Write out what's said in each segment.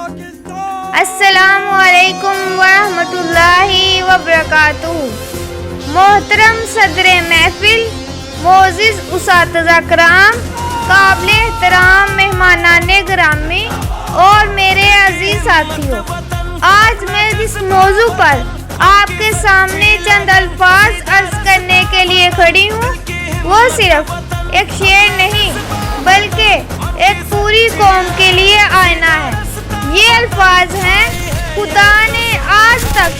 अस्सलामु अलैकुम वरहमतुल्लाहि वबरकातुहू। मोहतरम सदर महफिल, मोअज़्ज़िज़ उसातिज़ा कराम, काबिल एहतराम मेहमानाने गिरामी और मेरे अजीज साथियों, आज मैं जिस मौजू पर आपके सामने चंद अल्फाज अर्ज करने के लिए खड़ी हूँ, वो सिर्फ एक शेर नहीं बल्कि एक पूरी कौम के लिए आईना है। ये अल्फाज हैं, खुदा ने आज तक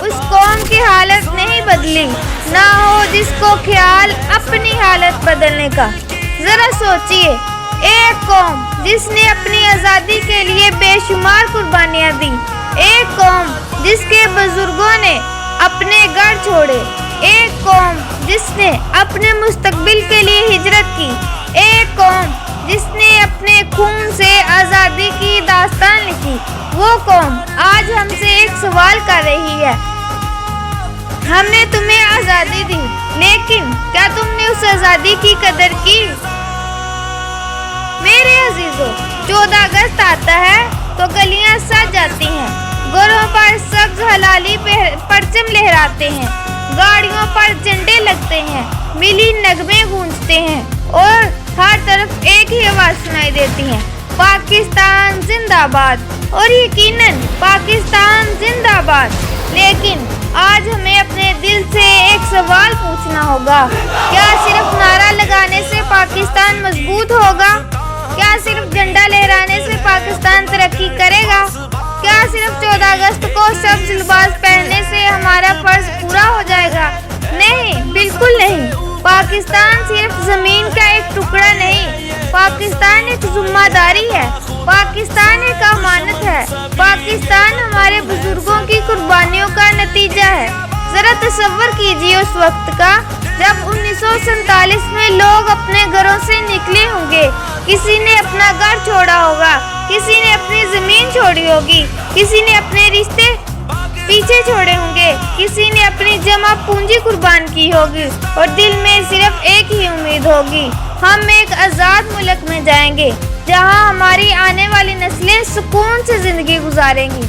उस कौम की हालत नहीं बदली, ना हो जिसको ख्याल अपनी हालत बदलने का। जरा सोचिए, एक कौम जिसने अपनी आज़ादी के लिए बेशुमार कुर्बानियाँ दी, एक कौम जिसके बुजुर्गों ने अपने घर छोड़े, एक कौम जिसने अपने मुस्तकबिल के लिए हिजरत की, एक कौम जिसने अपने खून से आज़ादी की दास्तान लिखी, वो कौम आज हमसे एक सवाल कर रही है। हमने तुम्हें आज़ादी दी, लेकिन क्या तुमने उस आज़ादी की कदर की? मेरे अजीजों, 14 अगस्त आता है तो गलियां सज जाती हैं, घरों पर सब्ज हलाली परचम लहराते हैं, गाड़ियों पर झंडे लगते हैं, मिली नगमे गूंजते हैं और हर तरफ एक ही आवाज सुनाई देती है, पाकिस्तान जिंदाबाद। और यकीनन पाकिस्तान जिंदाबाद। लेकिन आज हमें अपने दिल से एक सवाल पूछना होगा, क्या सिर्फ नारा लगाने से पाकिस्तान मजबूत होगा? क्या सिर्फ झंडा लहराने से पाकिस्तान तरक्की करेगा? क्या सिर्फ 14 अगस्त को सब्ज लिबास पहनने से हमारा फर्ज पूरा हो जाएगा? नहीं, बिल्कुल नहीं। पाकिस्तान सिर्फ जमीन का एक टुकड़ा नहीं, पाकिस्तान एक जिम्मेदारी है, पाकिस्तान एक अमानत है, पाकिस्तान हमारे बुजुर्गों की कुर्बानियों का नतीजा है। जरा तसव्वुर कीजिए उस वक्त का जब 1947 में लोग अपने घरों से निकले होंगे, किसी ने अपना घर छोड़ा होगा, किसी ने अपनी जमीन छोड़ी होगी, किसी ने अपने रिश्ते पीछे छोड़े होंगे, किसी ने अपनी जमा पूंजी कुर्बान की होगी और दिल में सिर्फ एक ही उम्मीद होगी, हम एक आज़ाद मुल्क में जाएंगे जहां हमारी आने वाली नस्लें सुकून से ज़िंदगी गुजारेंगी।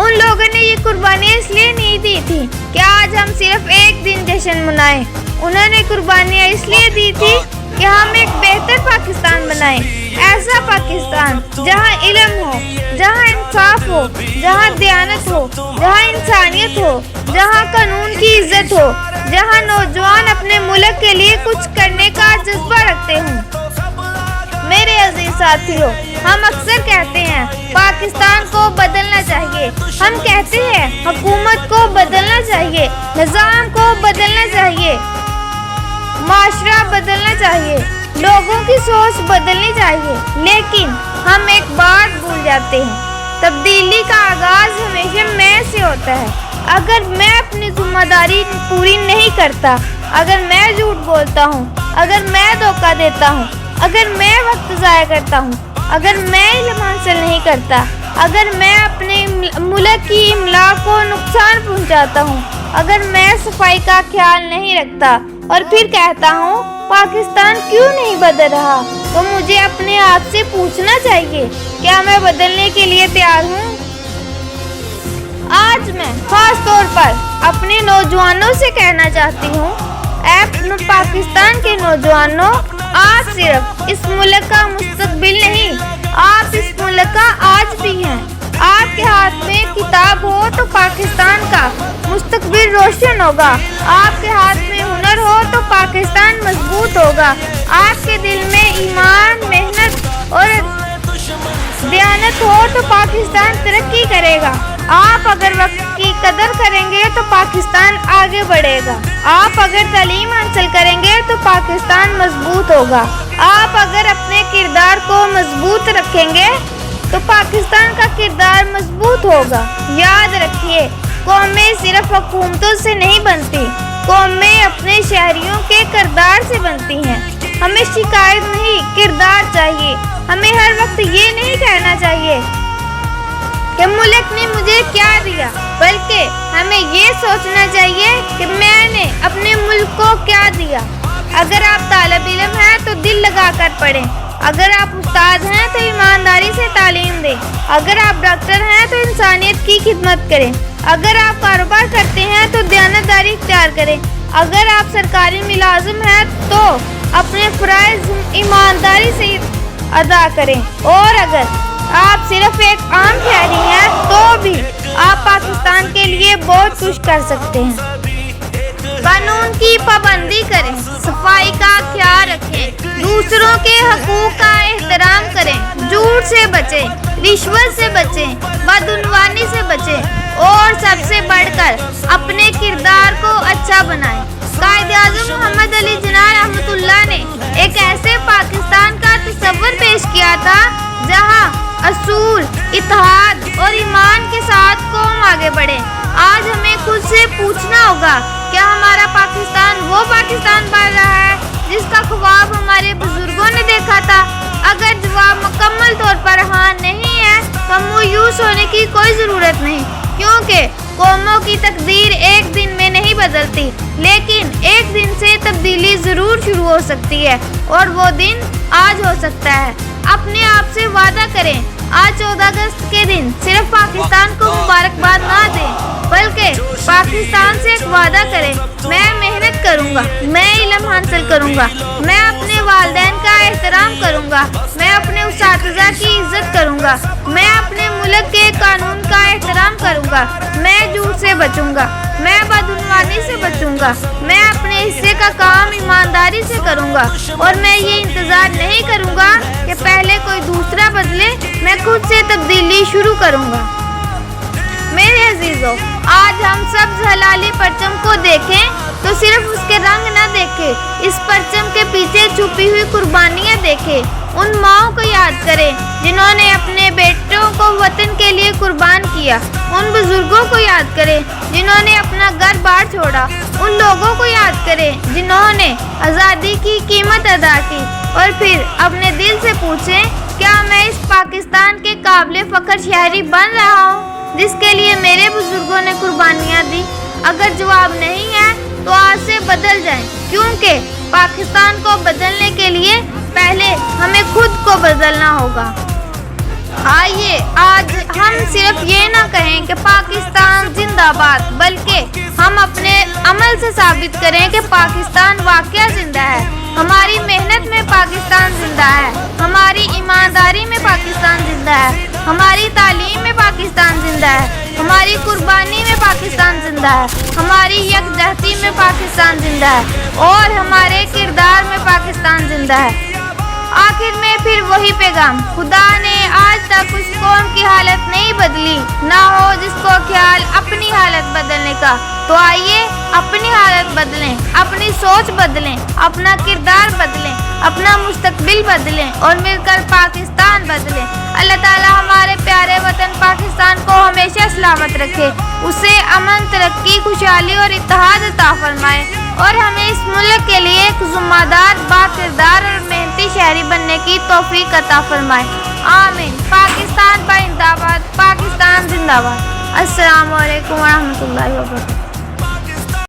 उन लोगों ने ये कुर्बानियाँ इसलिए नहीं दी थी कि आज हम सिर्फ एक दिन जश्न मनाएं, उन्होंने कुर्बानियाँ इसलिए दी थी कि हम एक बेहतर पाकिस्तान बनाएं, ऐसा पाकिस्तान जहां इल्म हो, जहां इंसाफ हो, जहां दयानत हो, जहां इंसानियत हो, जहां कानून की इज्जत हो, जहां नौजवान अपने मुल्क के लिए कुछ करने का जज्बा रखते हों। मेरे अजीज साथियों, हम अक्सर कहते हैं पाकिस्तान को बदलना चाहिए, हम कहते हैं हुकूमत को बदलना चाहिए, निज़ाम को बदलना चाहिए, माशरा बदलना चाहिए, लोगों की सोच बदलनी चाहिए, लेकिन हम एक बात भूल जाते हैं, तब्दीली का आगाज हमेशा मैं से होता है। अगर मैं अपनी जिम्मेदारी पूरी नहीं करता, अगर मैं झूठ बोलता हूँ, अगर मैं धोखा देता हूँ, अगर मैं वक्त ज़ाया करता हूँ, अगर मैं इल्म हासिल नहीं करता, अगर मैं अपने मुल्क की इमला को नुकसान पहुँचाता हूँ, अगर मैं सफाई का ख्याल नहीं रखता और फिर कहता हूँ पाकिस्तान क्यों नहीं बदल रहा, तो मुझे अपने आप से पूछना चाहिए, क्या मैं बदलने के लिए तैयार हूँ? आज मैं खास तौर पर अपने नौजवानों से कहना चाहती हूँ, ऐ पाकिस्तान के नौजवानों, आप सिर्फ इस मुल्क का मुस्तकबिल नहीं, आप इस मुल्क का आज भी हैं। आपके हाथ में किताब हो तो पाकिस्तान का मुस्तकबिल रोशन होगा, आपके हाथ में हुनर हो तो पाकिस्तान मजबूत होगा, आपके दिल में ईमान, मेहनत और दयानत हो तो पाकिस्तान तरक्की करेगा। आप अगर वक्त की कदर करेंगे तो पाकिस्तान आगे बढ़ेगा, आप अगर तालीम हासिल करेंगे तो पाकिस्तान मजबूत होगा, आप अगर अपने किरदार को मजबूत रखेंगे तो पाकिस्तान का किरदार मजबूत होगा। याद रखिए, कौमें सिर्फ हुकूमतों से नहीं बनती, कौमें अपने शहरियों के किरदार से बनती हैं। हमें शिकायत नहीं, किरदार चाहिए। हमें हर वक्त ये नहीं कहना चाहिए कि मुल्क ने मुझे क्या दिया, बल्कि हमें ये सोचना चाहिए कि मैंने अपने मुल्क को क्या दिया। अगर आप तालिब इल्म हैं तो दिल लगाकर पढ़ें, اگر آپ استاد ہیں تو ایمانداری سے تعلیم دیں. اگر آپ ڈاکٹر ہیں تو انسانیت کی خدمت کریں. اگر آپ کاروبار کرتے ہیں تو دیانتداری اختیار کریں. اگر آپ سرکاری ملازم ہیں تو اپنے فرائض ایمانداری سے ادا کریں. اور اگر آپ صرف ایک عام شہری ہیں تو بھی آپ پاکستان کے لیے بہت کچھ کر سکتے ہیں. قانون کی پابندی کریں, صفائی کا خیال رکھیں, دوسروں کے حقوق کا احترام کریں, جھوٹ سے بچیں, رشوت سے بچیں, بدعنوانی سے بچیں اور سب سے بڑھ کر اپنے کردار کو اچھا بنائیں. قائد اعظم محمد علی جناح رحمۃ اللہ نے ایک ایسے پاکستان کا تصور پیش کیا تھا جہاں اصول, اتحاد اور ایمان کے ساتھ قوم آگے بڑھے. آج ہمیں خود سے پوچھنا ہوگا, کیا ہمارا پاکستان وہ پاکستان بن رہا ہے جس کا خواب ہمارے بزرگوں نے دیکھا تھا؟ اگر جواب مکمل طور پر ہاں نہیں ہے تو مایوس ہونے کی کوئی ضرورت نہیں, کیونکہ قوموں کی تقدیر ایک دن میں نہیں بدلتی, لیکن ایک دن سے تبدیلی ضرور شروع ہو سکتی ہے اور وہ دن آج ہو سکتا ہے. اپنے آپ سے وعدہ کریں, آج 14 اگست کے دن صرف پاکستان کو مبارکباد نہ دیں بلکہ پاکستان سے ایک وعدہ کریں, میں محنت کروں گا, میں علم حاصل کروں گا, میں اپنے والدین کا احترام کروں گا, میں اپنے اساتذہ کی عزت کروں گا, میں اپنے ملک کے قانون کا احترام کروں گا, میں جھوٹ سے بچوں گا, میں بدعنوانی سے بچوں گا, میں اپنے حصے کا کام ایمانداری سے کروں گا اور میں یہ انتظار نہیں کروں گا کہ پہلے کوئی دوسرا بدلے, میں خود سے تبدیلی شروع کروں گا. میرے عزیزو, آج ہم سبز ہلالی پرچم کو دیکھیں تو صرف اس کے رنگ نہ دیکھیں, اس پرچم کے پیچھے چھپی ہوئی قربانیاں دیکھیں. ان ماؤں کو یاد کریں جنہوں نے اپنے بیٹوں کو وطن کے لیے قربان کیا. ان بزرگوں کو یاد کریں جنہوں نے اپنا گھر بار چھوڑا. ان لوگوں کو یاد کریں جنہوں نے آزادی کی قیمت ادا کی. اور پھر اپنے دل سے پوچھیں, کیا میں اس پاکستان کے قابل فخر شہری بن رہا ہوں جس کے لیے میرے بزرگوں نے قربانیاں دی؟ اگر جواب نہیں ہے تو آج سے بدل جائیں, کیونکہ پاکستان کو بدلنے کے لیے پہلے ہمیں خود کو بدلنا ہوگا. آئیے آج ہم صرف یہ نہ کہیں کہ پاکستان زندہ باد, بلکہ ہم اپنے عمل سے ثابت کریں کہ پاکستان واقعہ زندہ ہے. ہماری محنت میں پاکستان زندہ ہے, ہماری ایمانداری میں پاکستان زندہ ہے, ہماری تعلیم میں پاکستان زندہ ہے, ہماری قربانی میں پاکستان زندہ ہے, ہماری یکجہتی میں پاکستان زندہ ہے اور ہمارے کردار میں پاکستان زندہ ہے. آخر میں پھر وہی پیغام, خدا نے آج تک اس قوم کی حالت نہیں بدلی, نہ ہو جس کو خیال اپنی حالت بدلنے کا. تو آئیے اپنی حالت بدلیں, اپنی سوچ بدلیں, اپنا کردار بدلیں, اپنا مستقبل بدلیں اور مل کر پاکستان بدلیں. اللہ تعالیٰ ہمارے پیارے وطن پاکستان کو ہمیشہ سلامت رکھے, اسے امن, ترقی, خوشحالی اور اتحاد عطا فرمائے اور ہمیں اس ملک کے لیے ایک ذمہ دار, باکردار اور محنتی شہری بننے کی توفیق عطا فرمائے. آمین. پاکستان زندہ باد, پاکستان زندہ باد. السلام علیکم ورحمۃ اللہ وبرکاتہ.